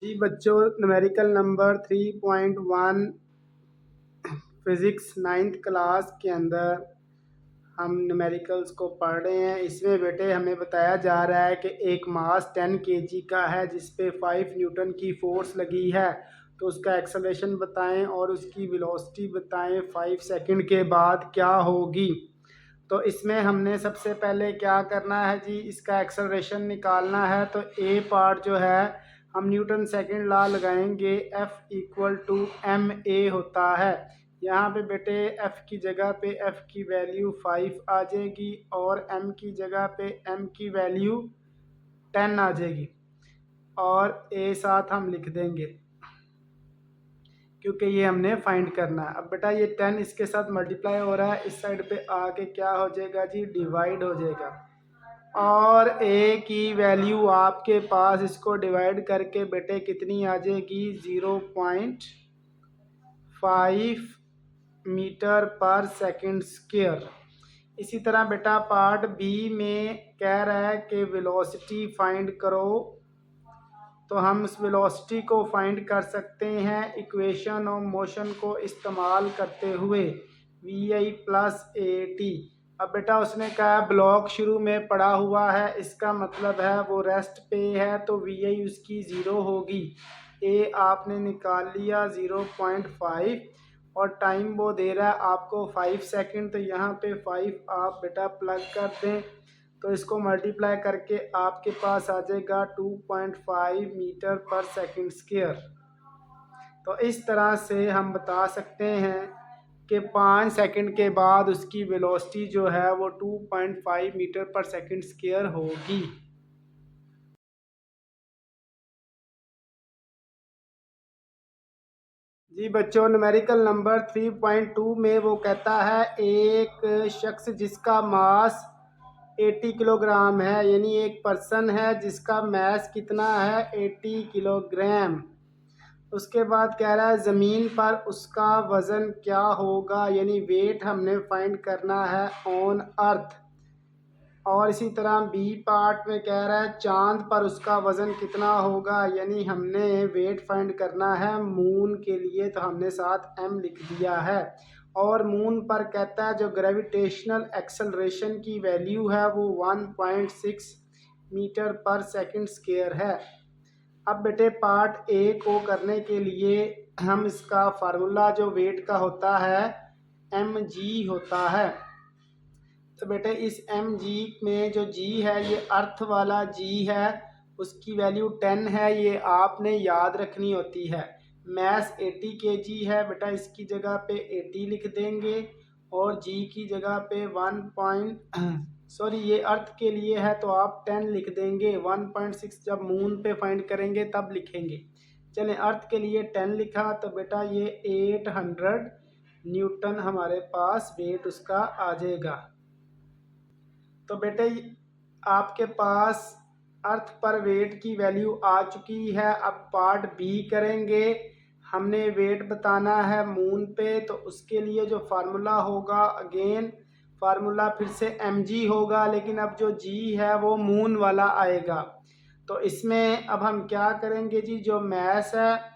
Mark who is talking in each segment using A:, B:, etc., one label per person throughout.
A: जी बच्चों, numerical number 3.1 physics 9th class के अंदर हम न्यूमेरिकल्स को पढ़ रहे हैं। इसमें बेटे हमें बताया जा रहा है कि एक मास 10 केजी का है जिस पे 5 न्यूटन की फोर्स लगी है, तो उसका एक्सेलरेशन बताएं और उसकी वेलोसिटी बताएं 5 सेकंड के बाद क्या होगी। तो इसमें हमने सबसे पहले क्या करना है जी, इसका एक्सेलरेशन निकालना है। तो ए पार्ट जो है हम न्यूटन सेकंड लॉ लगाएंगे, F equal to M A होता है। यहाँ पे बेटे F की जगह पे F की वैल्यू 5 आ जाएगी और M की जगह पे M की वैल्यू 10 आ जाएगी और ए साथ हम लिख देंगे क्योंकि ये हमने फाइंड करना है। अब बेटा ये 10 इसके साथ मल्टीप्लाई हो रहा है, इस साइड पे आके क्या हो जाएगा जी, डिवाइड हो जाएगा और ए की वैल्यू आपके पास इसको डिवाइड करके बेटे कितनी आ जाएगी, 0.5 मीटर पर सेकंड स्क्वायर। इसी तरह बेटा पार्ट बी में कह रहा है कि वेलोसिटी फाइंड करो, तो हम इस वेलोसिटी को फाइंड कर सकते हैं इक्वेशन ऑफ मोशन को इस्तेमाल करते हुए, V I plus A T. अब बेटा उसने कहा ब्लॉक शुरू में पड़ा हुआ है, इसका मतलब है वो रेस्ट पे है, तो वी आई उसकी ज़ीरो होगी। ए आपने निकाल लिया 0.5 और टाइम वो दे रहा है आपको 5 सेकंड, तो यहाँ पे 5 आप बेटा प्लग कर दें तो इसको मल्टीप्लाई करके आपके पास आ जाएगा 2.5 मीटर पर सेकंड स्क्वायर। तो इस तरह से हम बता सकते हैं कि 5 सेकंड के बाद उसकी वेलोसिटी जो है वो 2.5 मीटर पर सेकंड स्क्वायर होगी। जी बच्चों, न्यूमेरिकल नंबर 3.2 में वो कहता है एक शख्स जिसका मास 80 किलोग्राम है, यानी एक पर्सन है जिसका मास कितना है, 80 किलोग्राम। उसके बाद कह रहा है ज़मीन पर उसका वज़न क्या होगा, यानी वेट हमने फाइंड करना है ऑन अर्थ। और इसी तरह बी पार्ट में कह रहा है चांद पर उसका वज़न कितना होगा, यानी हमने वेट फाइंड करना है मून के लिए, तो हमने साथ एम लिख दिया है। और मून पर कहता है जो ग्रेविटेशनल एक्सेलरेशन की वैल्यू है वो 1.6 मीटर पर सेकंड स्क्वायर है। अब बेटे पार्ट ए को करने के लिए हम इसका फार्मूला जो वेट का होता है एम जी होता है। तो बेटे इस एम जी में जो जी है ये अर्थ वाला जी है, उसकी वैल्यू 10 है, ये आपने याद रखनी होती है। मैस 80 kg है बेटा, इसकी जगह पे 80 लिख देंगे और जी की जगह पे 1 पॉइंट सॉरी ये अर्थ के लिए है तो आप 10 लिख देंगे। 1.6 जब मून पे फाइंड करेंगे तब लिखेंगे। चलें, अर्थ के लिए 10 लिखा तो बेटा ये 800 न्यूटन हमारे पास वेट उसका आ जाएगा। तो बेटे आपके पास अर्थ पर वेट की वैल्यू आ चुकी है। अब पार्ट बी करेंगे, हमने वेट बताना है मून पे, तो उसके लिए जो फार्मूला होगा अगेन फार्मूला फिर से एम जी होगा, लेकिन अब जो जी है वो मून वाला आएगा। तो इसमें अब हम क्या करेंगे जी, जो मैस है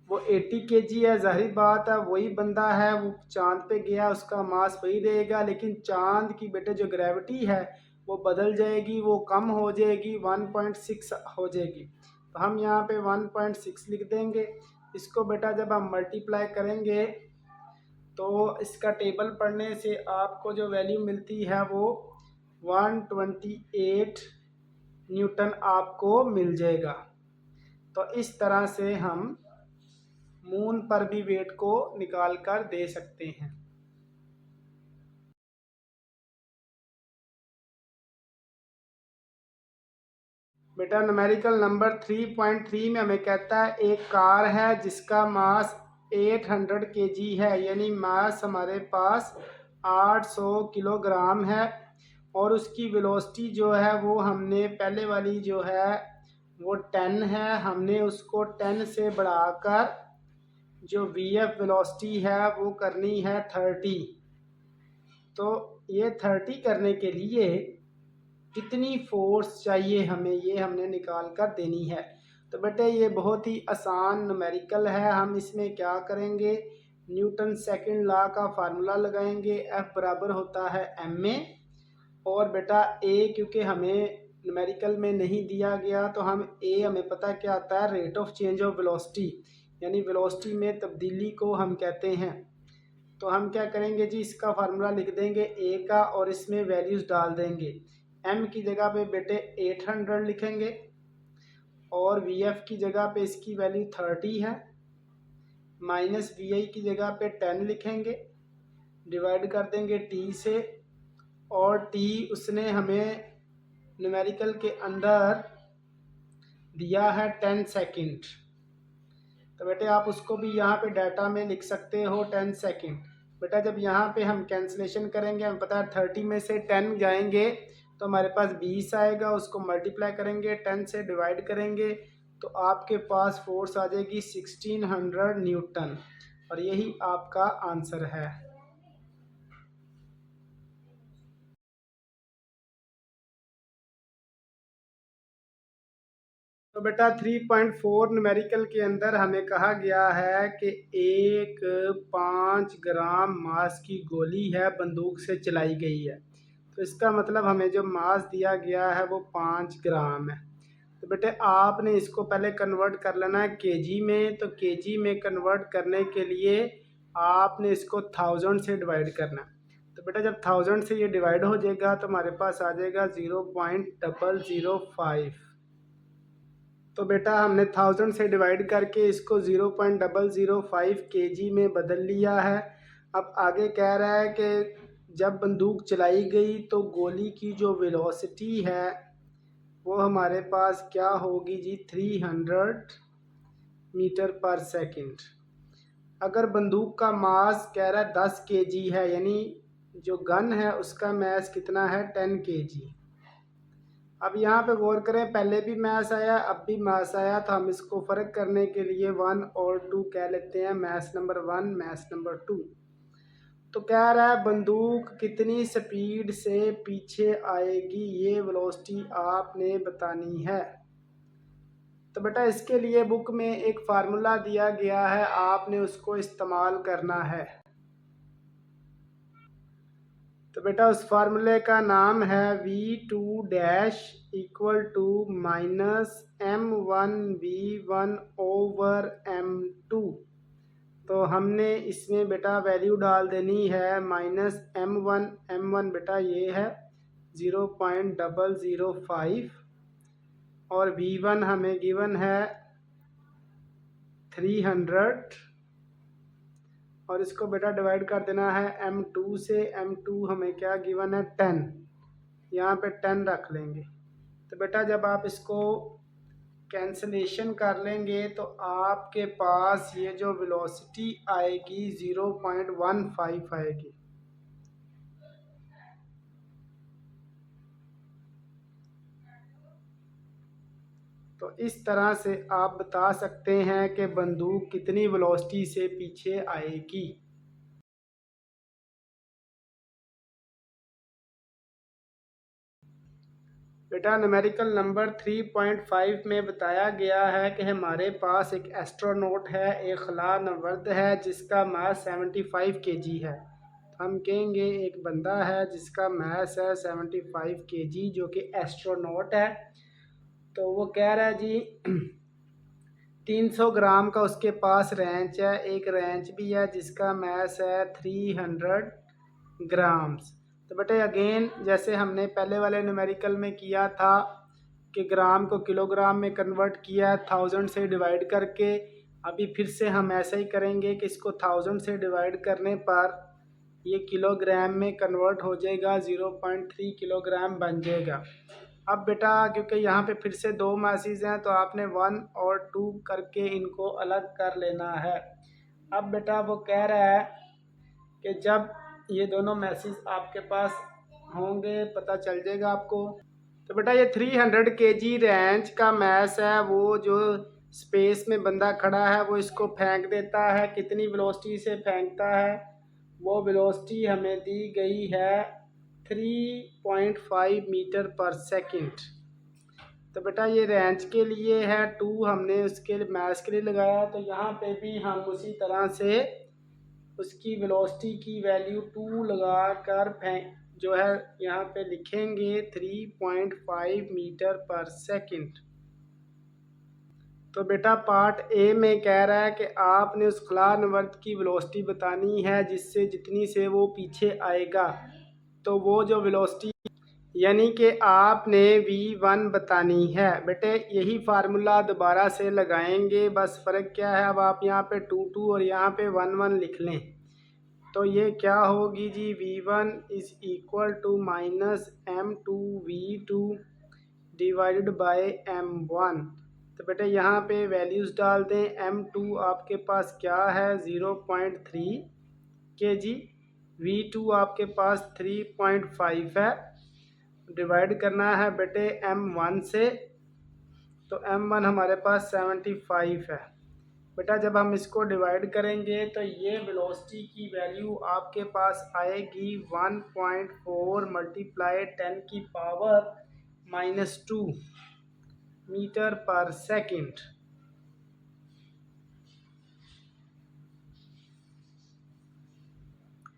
A: वो 80 kg है, जाहिर बात है वही बंदा है वो चांद पे गया, उसका मास वही रहेगा, लेकिन चांद की बेटे जो ग्रेविटी है वो बदल जाएगी, वो कम हो जाएगी, 1.6 हो जाएगी। तो हम यहाँ पे 1.6 लिख देंगे। इसको बेटा जब हम मल्टीप्लाई करेंगे तो इसका टेबल पढ़ने से आपको जो वैल्यू मिलती है वो 128 न्यूटन आपको मिल जाएगा। तो इस तरह से हम मून पर भी वेट को निकाल कर दे सकते हैं। बेटा न्यूमेरिकल नंबर 3.3 में हमें कहता है एक कार है जिसका मास 800 kg है, यानी मास हमारे पास 800 किलोग्राम है और उसकी वेलोसिटी जो है वो हमने पहले वाली जो है वो 10 है, हमने उसको 10 से बढ़ाकर जो वी एफ वेलोसिटी है वो करनी है 30। तो ये 30 करने के लिए कितनी फोर्स चाहिए हमें, ये हमने निकाल कर देनी है। तो बेटे ये बहुत ही आसान न्यूमेरिकल है। हम इसमें क्या करेंगे, न्यूटन सेकंड लॉ का फार्मूला लगाएंगे, F बराबर होता है ma। और बेटा ए क्योंकि हमें न्यूमेरिकल में नहीं दिया गया तो हम ए हमें पता क्या आता है, rate of change of velocity, यानी वेलोसिटी में तब्दीली को हम कहते हैं। तो हम क्या करेंगे जी, इसका फार्मूला लिख देंगे ए का और इसमें वैल्यूज़ डाल देंगे। एम की जगह पे बेटे 800 लिखेंगे और वी एफ की जगह पे इसकी वैल्यू 30 है, माइनस वी आई की जगह पे 10 लिखेंगे, डिवाइड कर देंगे टी से, और टी उसने हमें न्यूमेरिकल के अंदर दिया है 10 सेकंड। तो बेटे आप उसको भी यहाँ पे डाटा में लिख सकते हो 10 सेकंड। बेटा जब यहाँ पे हम कैंसलेशन करेंगे, हमें पता है 30 में से 10 जाएंगे तो हमारे पास 20 आएगा, उसको मल्टीप्लाई करेंगे 10 से डिवाइड करेंगे तो आपके पास फोर्स आ जाएगी 1600 न्यूटन, और यही आपका आंसर है। तो बेटा 3.4 न्यूमेरिकल के अंदर हमें कहा गया है कि एक 5 ग्राम मास की गोली है, बंदूक से चलाई गई है। तो इसका मतलब हमें जो मास दिया गया है वो 5 ग्राम है। तो बेटे आपने इसको पहले कन्वर्ट कर लेना है केजी में। तो केजी में कन्वर्ट करने के लिए आपने इसको 1000 से डिवाइड करना है। तो बेटा जब 1000 से ये डिवाइड हो जाएगा तो हमारे पास आ जाएगा 0.005। तो बेटा हमने 1000 से डिवाइड करके इसको 0.005 केजी में बदल लिया है। अब आगे कह रहा है कि जब बंदूक चलाई गई तो गोली की जो वेलोसिटी है वो हमारे पास क्या होगी जी, 300 मीटर पर सेकंड। अगर बंदूक का मास कह रहा है 10 केजी है, यानी जो गन है उसका मास कितना है, 10 केजी। अब यहाँ पे गौर करें, पहले भी मैथ्स आया अब भी मैथ्स आया, तो हम इसको फ़र्क करने के लिए 1 और 2 कह लेते हैं, मैथ्स नंबर 1 मैथ्स नंबर 2। तो कह रहा है बंदूक कितनी स्पीड से पीछे आएगी, ये वेलोसिटी आपने बतानी है। तो बेटा इसके लिए बुक में एक फार्मूला दिया गया है, आपने उसको इस्तेमाल करना है। तो बेटा उस फार्मूले का नाम है V2 dash equal to minus M1V1/M2। तो हमने इसमें बेटा वैल्यू डाल देनी है माइनस M1 बेटा ये है 0.005 और V1 हमें गिवन है 300 और इसको बेटा डिवाइड कर देना है M2 से। M2 हमें क्या गिवन है 10, यहाँ पे 10 रख लेंगे। तो बेटा जब आप इसको कैंसलेशन कर लेंगे तो आपके पास ये जो वेलोसिटी आएगी 0.15 आएगी। तो इस तरह से आप बता सकते हैं कि बंदूक कितनी वेलोसिटी से पीछे आएगी। बेटा न्यूमेरिकल नंबर 3.5 में बताया गया है कि हमारे पास एक एस्ट्रोनॉट है, एक खला नवर्द है जिसका मास 75 केजी है। तो हम कहेंगे एक बंदा है जिसका मास है 75 केजी, जो कि एस्ट्रोनॉट है। तो वो कह रहा है जी 300 ग्राम का उसके पास रेंच है, एक रेंच भी है जिसका मास है 300 ग्राम्स। तो बेटे अगेन जैसे हमने पहले वाले न्यूमेरिकल में किया था कि ग्राम को किलोग्राम में कन्वर्ट किया 1000 से डिवाइड करके, अभी फिर से हम ऐसा ही करेंगे कि इसको 1000 से डिवाइड करने पर ये किलोग्राम में कन्वर्ट हो जाएगा, 0.3 किलोग्राम बन जाएगा। अब बेटा क्योंकि यहाँ पे फिर से दो मैसेज हैं तो आपने 1 और 2 करके इनको अलग कर लेना है। अब बेटा वो कह रहा है कि जब ये दोनों मैसेज आपके पास होंगे पता चल जाएगा आपको। तो बेटा ये 300 केजी रेंज का मैस है, वो जो स्पेस में बंदा खड़ा है वो इसको फेंक देता है। कितनी वेलोसिटी से फेंकता है, वो वेलोसिटी हमें दी गई है 3.5 मीटर पर सेकंड। तो बेटा ये रेंज के लिए है 2, हमने उसके मैथ्स के लिए लगाया, तो यहाँ पे भी हम उसी तरह से उसकी वेलोसिटी की वैल्यू 2 लगा कर जो है यहाँ पे लिखेंगे 3.5 मीटर पर सेकंड। तो बेटा पार्ट ए में कह रहा है कि आपने उस खलानवर्त की वेलोसिटी बतानी है जिससे जितनी से वो पीछे आएगा। तो वो जो वेलोसिटी यानी कि आपने v1 बतानी है। बेटे यही फार्मूला दोबारा से लगाएंगे, बस फ़र्क क्या है, अब आप यहाँ पे 2 और यहाँ पे 1 लिख लें। तो ये क्या होगी जी, v1 is equal to minus m2v2 divided by m1। तो बेटे यहाँ पे वैल्यूज़ डाल दें। m2 आपके पास क्या है 0.3 kg, v2 आपके पास 3.5 है, डिवाइड करना है बेटे m1 से। तो m1 हमारे पास 75 है। बेटा जब हम इसको डिवाइड करेंगे तो ये वेलोसिटी की वैल्यू आपके पास आएगी 1.4 मल्टीप्लाई 10 की पावर -2 मीटर पर सेकंड।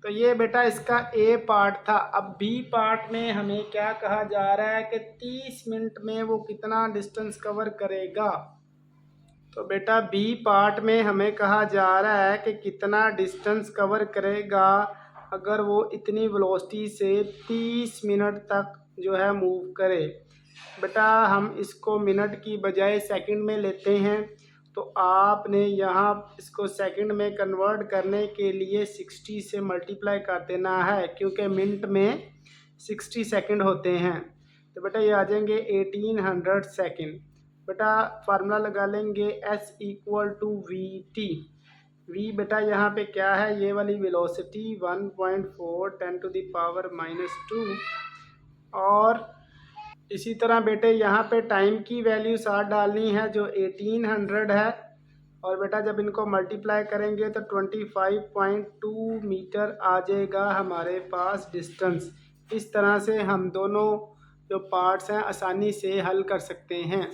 A: तो ये बेटा इसका ए पार्ट था। अब बी पार्ट में हमें क्या कहा जा रहा है कि 30 मिनट में वो कितना डिस्टेंस कवर करेगा। तो बेटा बी पार्ट में हमें कहा जा रहा है कि कितना डिस्टेंस कवर करेगा अगर वो इतनी वेलोसिटी से 30 मिनट तक जो है मूव करे। बेटा हम इसको मिनट की बजाय सेकंड में लेते हैं, तो आपने यहाँ इसको सेकंड में कन्वर्ट करने के लिए 60 से मल्टीप्लाई कर देना है, क्योंकि मिनट में 60 सेकंड होते हैं। तो बेटा ये आ जाएंगे 1800 सेकंड। बेटा फार्मूला लगा लेंगे S equal to V T. V बेटा यहाँ पे क्या है, ये वाली वेलोसिटी 1.4 10 टू द पावर -2। और इसी तरह बेटे यहाँ पे टाइम की वैल्यू 60 डालनी है जो 1800 है। और बेटा जब इनको मल्टीप्लाई करेंगे तो 25.2 मीटर आ जाएगा हमारे पास डिस्टेंस। इस तरह से हम दोनों जो पार्ट्स हैं आसानी से हल कर सकते हैं।